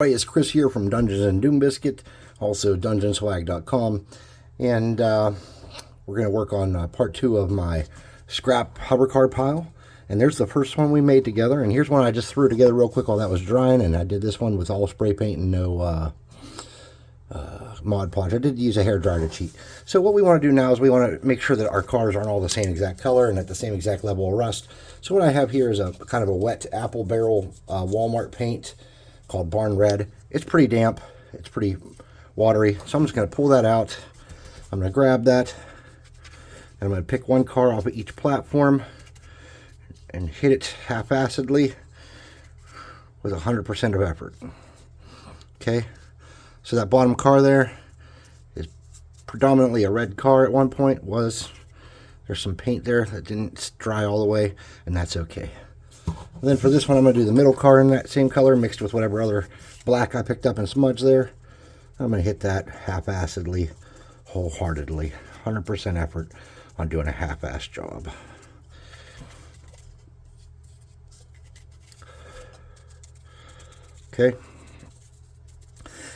Hi, it's Chris here from Dungeons and Doom Biscuit, also dungeonswag.com, and we're going to work on part 2 of my scrap hover card pile. And there's the first one we made together, and here's one I just threw together real quick while that was drying, and I did this one with all spray paint and no Mod Podge. I did use a hairdryer to cheat. So what we want to do now is we want to make sure that our cars aren't all the same exact color and at the same exact level of rust. So what I have here is a kind of a wet apple barrel Walmart paint called Barn Red. It's pretty damp, it's pretty watery, so I'm just going to pull that out. I'm going to grab that, and I'm going to pick one car off of each platform and hit it half-assedly with 100% of effort. Okay, so that bottom car there is predominantly a red car at one point. There's some paint there that didn't dry all the way, and that's okay. And then for this one, I'm going to do the middle car in that same color mixed with whatever other black I picked up and smudge there. I'm going to hit that half-assedly, wholeheartedly, 100% effort on doing a half-ass job. Okay.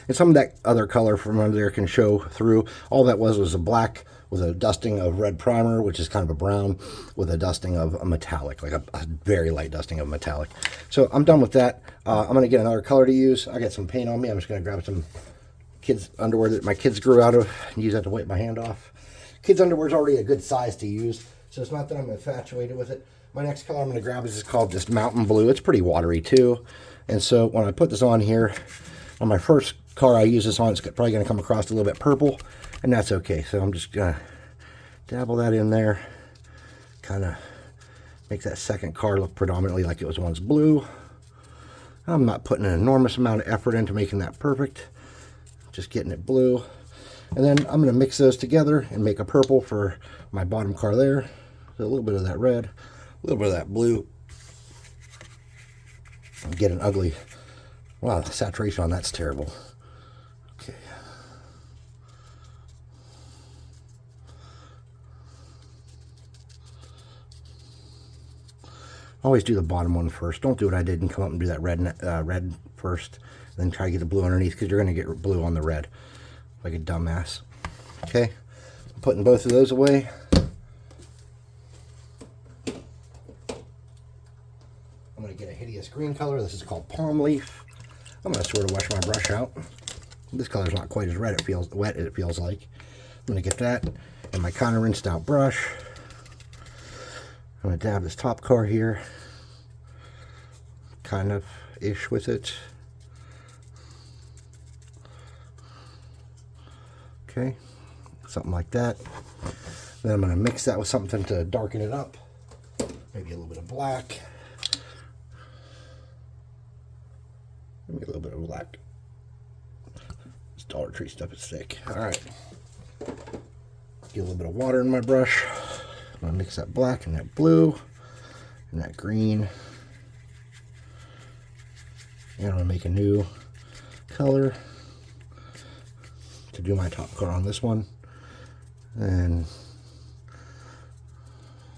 And some of that other color from under there can show through. All that was a black with a dusting of red primer, which is kind of a brown, with a dusting of a metallic, like a very light dusting of metallic. So I'm done with that. I'm going to get another color to use. I got some paint on me. I'm just going to grab some kids' underwear that my kids grew out of and use that to wipe my hand off. Kids' underwear is already a good size to use, so it's not that I'm infatuated with it. My next color I'm going to grab is called just Mountain Blue. It's pretty watery too. And so when I put this on here, on my first car I use this on, it's probably going to come across a little bit purple, and that's okay. So I'm just going to dabble that in there, kind of make that second car look predominantly like it was once blue. I'm not putting an enormous amount of effort into making that perfect, just getting it blue. And then I'm going to mix those together and make a purple for my bottom car there. So a little bit of that red, a little bit of that blue, and get an ugly, wow, the saturation on that's terrible. Okay. Always do the bottom one first. Don't do what I did and come up and do that red first, then try to get the blue underneath, because you're going to get blue on the red like a dumbass. Okay, I'm putting both of those away. I'm going to get a hideous green color. This is called Palm Leaf. I'm going to sort of wash my brush out. This color's not quite as wet as it feels like. I'm going to get that and my kind of rinsed out brush. I'm going to dab this top car here, kind of ish with it. Okay, something like that. Then I'm going to mix that with something to darken it up. Maybe a little bit of black. Maybe a little bit of black. This Dollar Tree stuff is thick. Alright. Get a little bit of water in my brush. I'm going to mix that black and that blue and that green. And I'm going to make a new color to do my top car on this one. And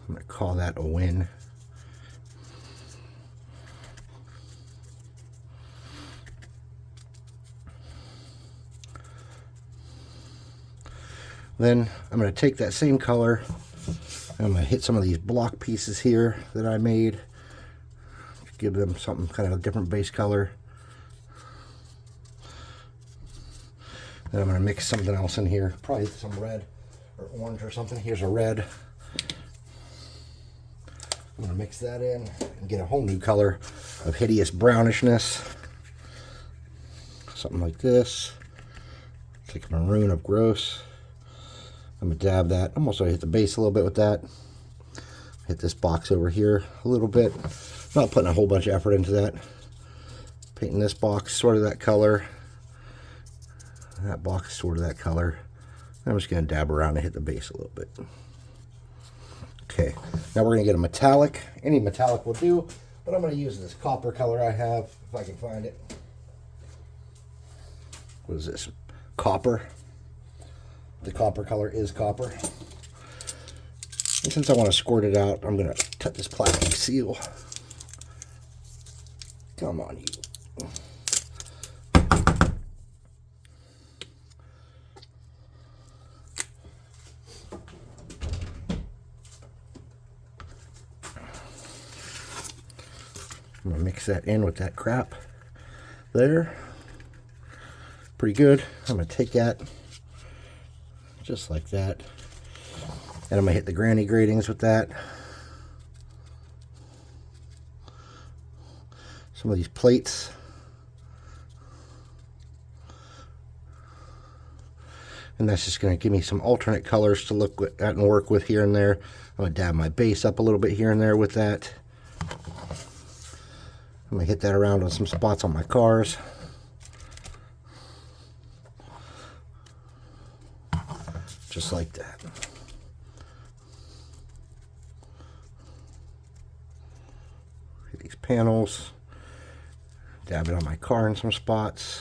I'm going to call that a win. Then I'm going to take that same color, and I'm going to hit some of these block pieces here that I made, give them something kind of a different base color. Then I'm going to mix something else in here, probably some red or orange or something. Here's a red. I'm going to mix that in and get a whole new color of hideous brownishness. Something like this. It's like a maroon of gross. I'm going to dab that. I'm also going to hit the base a little bit with that. Hit this box over here a little bit. Not putting a whole bunch of effort into that. Painting this box sort of that color. That box sort of that color. I'm just going to dab around and hit the base a little bit. Okay, now we're going to get a metallic. Any metallic will do, but I'm going to use this copper color I have, if I can find it. What is this? Copper. The copper color is copper. And since I want to squirt it out, I'm going to cut this plastic seal. Come on, you. I'm going to mix that in with that crap there. Pretty good. I'm going to take that just like that. And I'm going to hit the granny gratings with that. Some of these plates. And that's just going to give me some alternate colors to look at and work with here and there. I'm going to dab my base up a little bit here and there with that. I'm going to hit that around on some spots on my cars. Just like that. Hit these panels. Dab it on my car in some spots.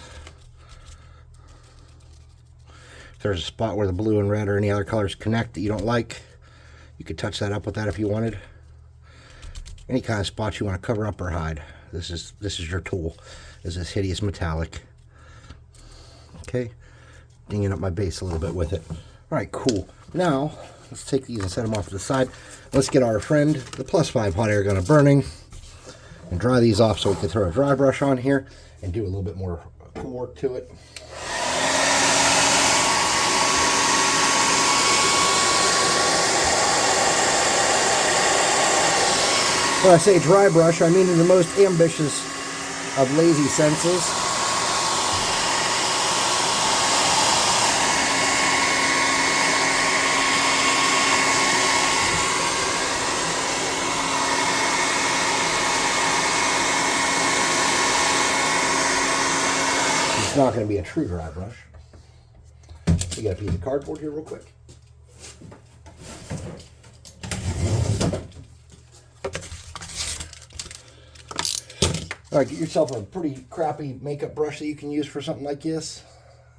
If there's a spot where the blue and red or any other colors connect that you don't like, you could touch that up with that if you wanted. Any kind of spots you want to cover up or hide. This is your tool. Is this hideous metallic. Okay. Dinging up my base a little bit with it. Alright, cool. Now, let's take these and set them off to the side. Let's get our friend, the +5 hot air gun, burning. And dry these off so we can throw a dry brush on here and do a little bit more cool work to it. When I say dry brush, I mean in the most ambitious of lazy senses. It's not going to be a true dry brush. We got a piece of cardboard here real quick. Alright, get yourself a pretty crappy makeup brush that you can use for something like this.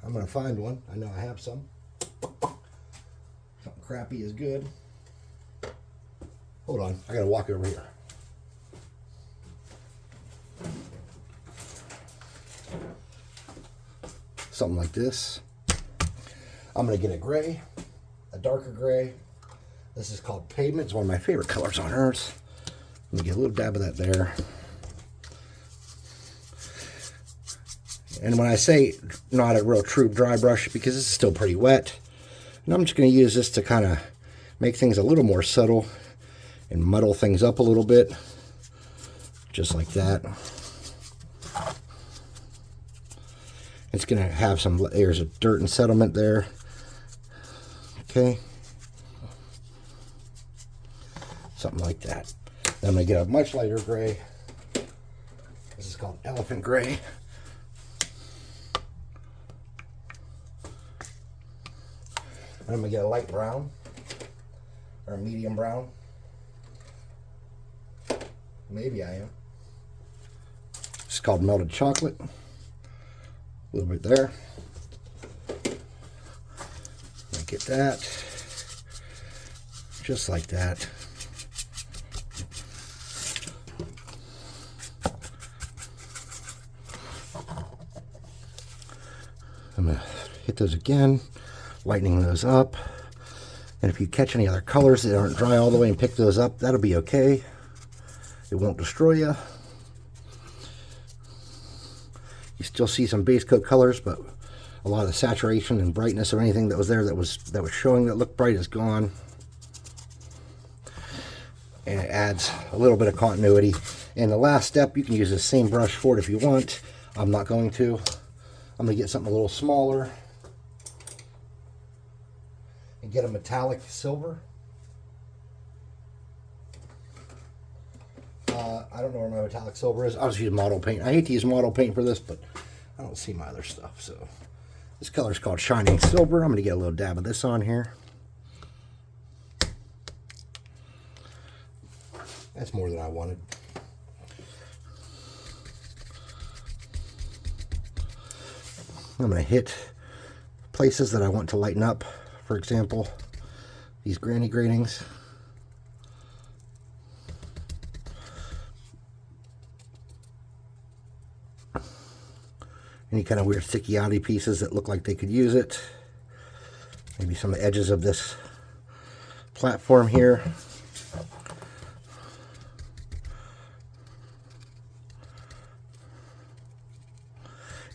I'm going to find one. I know I have some. Something crappy is good. Hold on, I got to walk over here. Something like this. I'm going to get a gray, a darker gray. This is called Pavement. It's one of my favorite colors on earth. Let me get a little dab of that there. And when I say not a real true dry brush, because it's still pretty wet, and I'm just going to use this to kind of make things a little more subtle and muddle things up a little bit, just like that. It's going to have some layers of dirt and settlement there. Okay. Something like that. Then I'm going to get a much lighter gray. This is called Elephant Gray. And I'm going to get a light brown, or a medium brown. Maybe I am. It's called Melted Chocolate. A little bit there. Get that. Just like that. I'm going to hit those again. Lightening those up, and if you catch any other colors that aren't dry all the way and pick those up, that'll be okay. It won't destroy you. You still see some base coat colors, but a lot of the saturation and brightness of anything that was there that was showing that looked bright is gone, and it adds a little bit of continuity. And the last step, you can use the same brush for it if you want. I'm not going to. I'm going to get something a little smaller and get a metallic silver. I don't know where my metallic silver is. I'll just use model paint. I hate to use model paint for this, but I don't see my other stuff. So this color is called Shining Silver. I'm going to get a little dab of this on here. That's more than I wanted. I'm going to hit places that I want to lighten up. For example, these granny gratings. Any kind of weird sticky-outy pieces that look like they could use it. Maybe some of the edges of this platform here.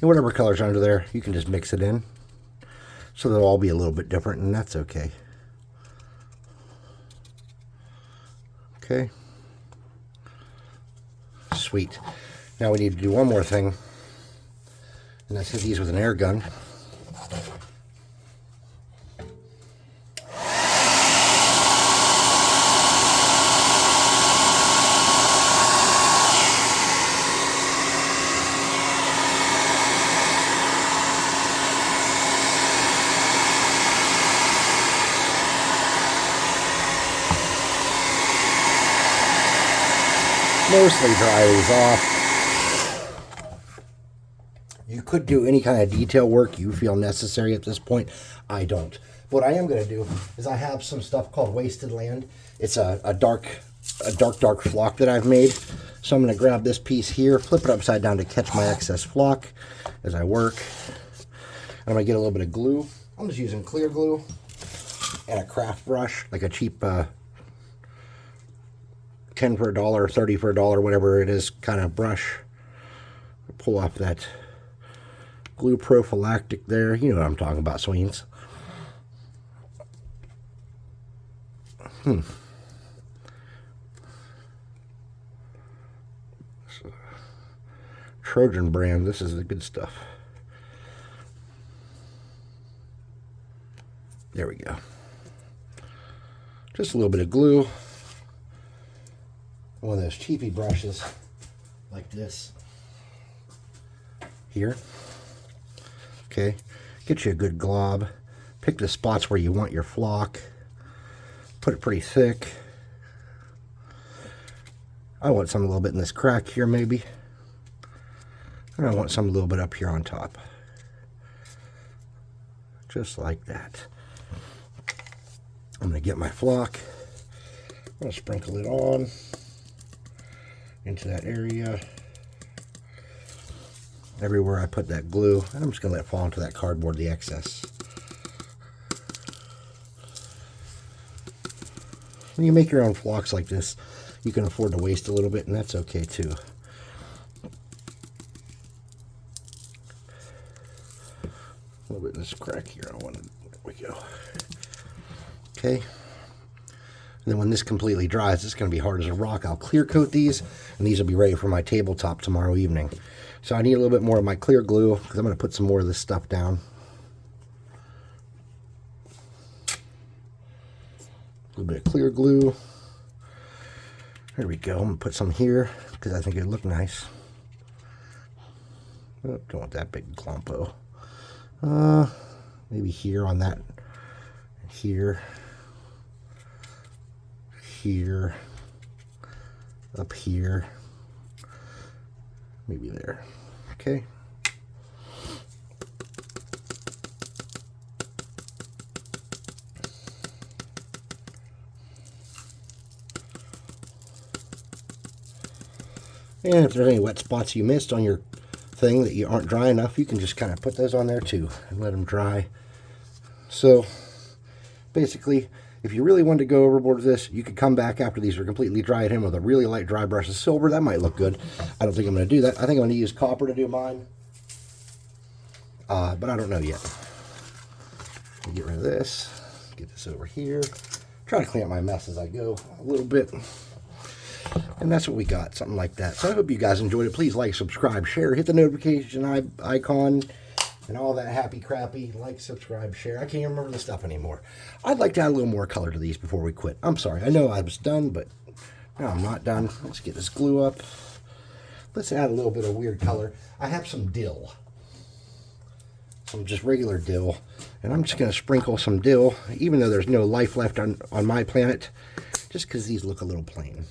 And whatever color's under there, you can just mix it in. So they'll all be a little bit different, and that's okay. Okay. Sweet. Now we need to do one more thing, and that's hit these with an air gun. Mostly dry these off. You could do any kind of detail work you feel necessary at this point. I don't. What I am going to do is I have some stuff called Wasted Land. It's a dark flock that I've made. So I'm going to grab this piece here, flip it upside down to catch my excess flock as I work. I'm going to get a little bit of glue. I'm just using clear glue and a craft brush, like a cheap 10 for $1, 30 for $1, whatever it is, kind of brush. Pull off that glue prophylactic there. You know what I'm talking about, Sweens. So, Trojan brand, this is the good stuff. There we go. Just a little bit of glue. One of those cheapy brushes like this here. Okay, get you a good glob. Pick the spots where you want your flock. Put it pretty thick. I want some a little bit in this crack here maybe. And I want some a little bit up here on top. Just like that. I'm going to get my flock. I'm going to sprinkle it on into that area. Everywhere I put that glue, and I'm just going to let it fall into that cardboard, the excess. When you make your own flocks like this, you can afford to waste a little bit, and that's okay too. A little bit in this crack here. I want to, there we go. Okay. And then when this completely dries, it's going to be hard as a rock. I'll clear coat these, and these will be ready for my tabletop tomorrow evening. So I need a little bit more of my clear glue, because I'm going to put some more of this stuff down. A little bit of clear glue. There we go. I'm going to put some here, because I think it'd look nice. Oh, don't want that big clumpo. Maybe here on that. Here. Here, up here, maybe there. Okay. And if there's any wet spots you missed on your thing that you aren't dry enough, you can just kind of put those on there too and let them dry. So basically, if you really wanted to go overboard with this, you could come back after these are completely dried in with a really light dry brush of silver. That might look good. I don't think I'm going to do that. I think I'm going to use copper to do mine. But I don't know yet. Get rid of this. Get this over here. Try to clean up my mess as I go a little bit. And that's what we got. Something like that. So I hope you guys enjoyed it. Please like, subscribe, share, hit the notification icon. And all that happy crappy, like, subscribe, share. I can't even remember the stuff anymore. I'd like to add a little more color to these before we quit. I'm sorry. I know I was done, but no, I'm not done. Let's get this glue up. Let's add a little bit of weird color. I have some dill. Some just regular dill. And I'm just going to sprinkle some dill, even though there's no life left on my planet, just because these look a little plain.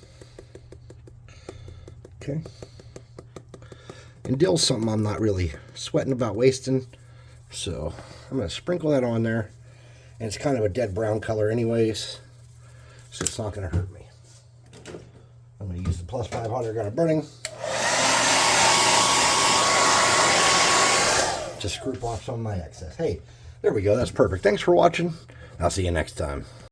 Okay. And dill's something I'm not really sweating about wasting. So I'm going to sprinkle that on there. And it's kind of a dead brown color anyways. So it's not going to hurt me. I'm going to use the plus 500 gun of burning to scrape off some of my excess. Hey, there we go. That's perfect. Thanks for watching. I'll see you next time.